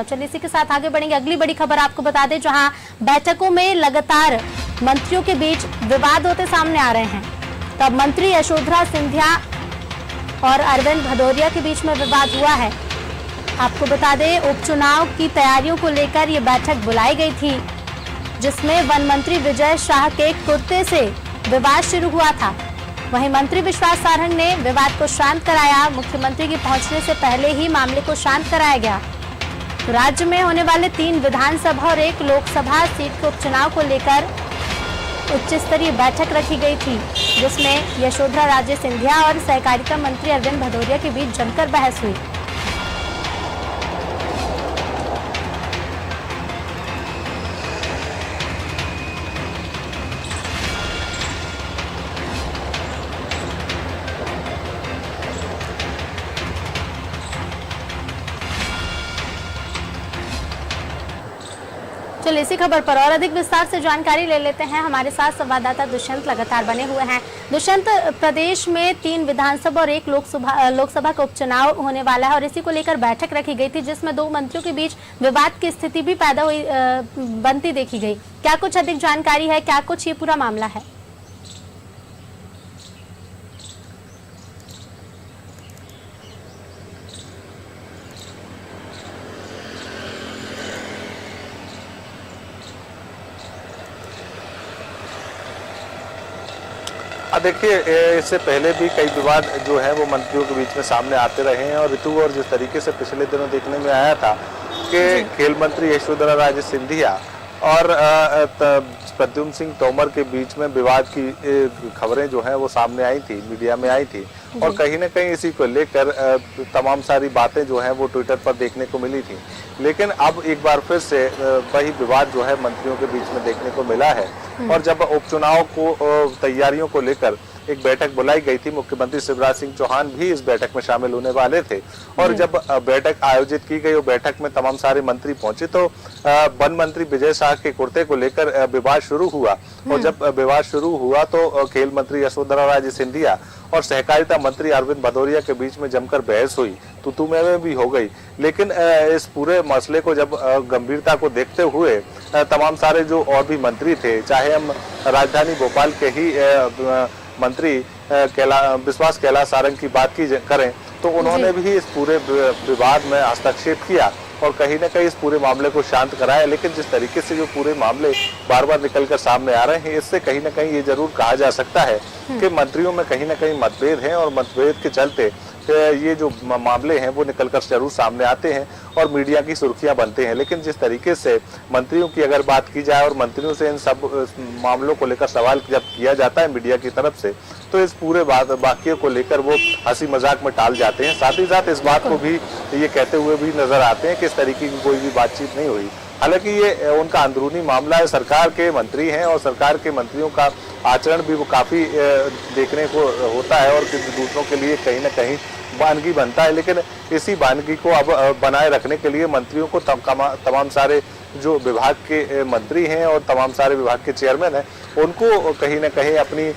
चलिए इसी के साथ आगे बढ़ेंगे। अगली बड़ी खबर आपको बता दें, जहां बैठकों में लगातार मंत्रियों के बीच विवाद होते सामने आ रहे हैं। तब मंत्री यशोधरा सिंधिया और अरविंद भदौरिया के बीच में विवाद हुआ है। आपको बता दें, उपचुनाव की तैयारियों को लेकर ये बैठक बुलाई गई थी, जिसमें वन मंत्री विजय शाह के कुर्ते से विवाद शुरू हुआ था। वहीं मंत्री विश्वास सारंग ने विवाद को शांत कराया। मुख्यमंत्री के पहुंचने से पहले ही मामले को शांत कराया गया। तो राज्य में होने वाले 3 विधानसभा और 1 लोकसभा सीट के उपचुनाव को लेकर उच्च स्तरीय बैठक रखी गई थी, जिसमें यशोधरा राजे सिंधिया और सहकारिता मंत्री अरविंद भदौरिया के बीच जमकर बहस हुई। चलिए इसी खबर पर और अधिक विस्तार से जानकारी ले लेते हैं। हमारे साथ संवाददाता दुष्यंत लगातार बने हुए हैं। दुष्यंत, प्रदेश में 3 विधानसभा और 1 लोकसभा का उपचुनाव होने वाला है और इसी को लेकर बैठक रखी गई थी, जिसमें 2 मंत्रियों के बीच विवाद की स्थिति भी पैदा हुई बनती देखी गई। क्या कुछ अधिक जानकारी है, क्या कुछ ये पूरा मामला है? देखिए, इससे पहले भी कई विवाद जो है वो मंत्रियों के बीच में सामने आते रहे हैं और ऋतु और जिस तरीके से पिछले दिनों देखने में आया था कि खेल मंत्री यशोधरा राजे सिंधिया और प्रद्युम्न सिंह तोमर के बीच में विवाद की खबरें जो है वो सामने आई थी, मीडिया में आई थी और कहीं ना कहीं इसी को लेकर तमाम सारी बातें जो है वो ट्विटर पर देखने को मिली थी। लेकिन अब एक बार फिर से वही विवाद जो है मंत्रियों के बीच में देखने को मिला है और जब उपचुनाव को तैयारियों को लेकर एक बैठक बुलाई गई थी, मुख्यमंत्री शिवराज सिंह चौहान भी इस बैठक में शामिल होने वाले थे और जब बैठक आयोजित की गई, वो बैठक में तमाम सारे मंत्री पहुंचे तो वन मंत्री विजय शाह के कुर्ते को लेकर विवाद शुरू हुआ और जब विवाद शुरू हुआ तो खेल मंत्री यशोधरा राजे सिंधिया और सहकारिता मंत्री अरविंद भदौरिया के बीच में जमकर बहस हुई, तू में भी हो गई। लेकिन इस पूरे मसले को जब गंभीरता को देखते हुए तमाम सारे जो और भी मंत्री थे, चाहे हम राजधानी भोपाल के ही मंत्री विश्वास कैलाश सारंग की बात की करें तो उन्होंने भी इस पूरे विवाद में हस्तक्षेप किया और कहीं ना कहीं इस पूरे मामले को शांत कराया। लेकिन जिस तरीके से जो पूरे मामले बार बार निकलकर सामने आ रहे हैं, इससे कहीं ना कहीं ये जरूर कहा जा सकता है कि मंत्रियों में कहीं ना कहीं मतभेद हैं और मतभेद के चलते ये जो मामले हैं वो निकलकर जरूर सामने आते हैं और मीडिया की सुर्खियां बनते हैं। लेकिन जिस तरीके से मंत्रियों की अगर बात की जाए और मंत्रियों से इन सब मामलों को लेकर सवाल जब किया जाता है मीडिया की तरफ से, तो इस पूरे वाक्य को लेकर वो हंसी मजाक में टाल जाते हैं। साथ ही साथ इस बात को भी ये कहते हुए भी नजर आते हैं कि इस तरीके की कोई भी बातचीत नहीं हुई। हालांकि ये उनका अंदरूनी मामला है, सरकार के मंत्री हैं और सरकार के मंत्रियों का आचरण भी वो काफी देखने को होता है और दूसरों के लिए कहीं ना कहीं वानगी बनता है। लेकिन इसी वानगी को अब बनाए रखने के लिए मंत्रियों को तमाम सारे जो विभाग के मंत्री हैं और तमाम सारे विभाग के चेयरमैन हैं, उनको कहीं ना कहीं अपनी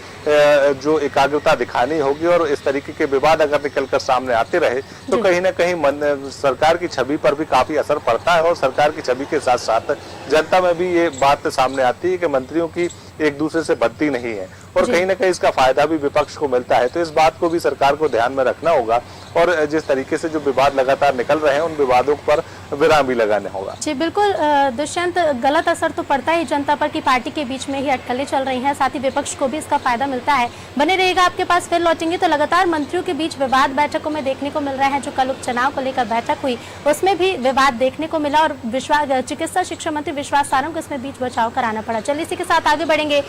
जो एकाग्रता दिखानी होगी और इस तरीके के विवाद अगर निकलकर सामने आते रहे तो कहीं ना कहीं सरकार की छवि पर भी काफी असर पड़ता है और सरकार की छवि के साथ साथ जनता में भी ये बात सामने आती है कि मंत्रियों की एक दूसरे से बनती नहीं है और कहीं ना कहीं इसका फायदा भी विपक्ष को मिलता है। तो इस बात को भी सरकार को ध्यान में रखना होगा और जिस तरीके से जो विवाद लगातार निकल रहे हैं उन विवादों पर विराम भी लगाना होगा। जी बिल्कुल दुष्यंत, गलत असर तो पड़ता ही जनता पर कि पार्टी के बीच में ही अटकलें चल रही हैं, साथ ही विपक्ष को भी इसका फायदा मिलता है। बने रहिएगा, आपके पास फिर लौटेंगे। तो लगातार मंत्रियों के बीच विवाद बैठकों में देखने को मिल रहा है। जो कल उपचुनाव को लेकर बैठक हुई उसमें भी विवाद देखने को मिला और चिकित्सा शिक्षा मंत्री विश्वास सारंग को इसमें बीच बचाव कराना पड़ा। चलिए इसी के साथ आगे बढ़ेंगे।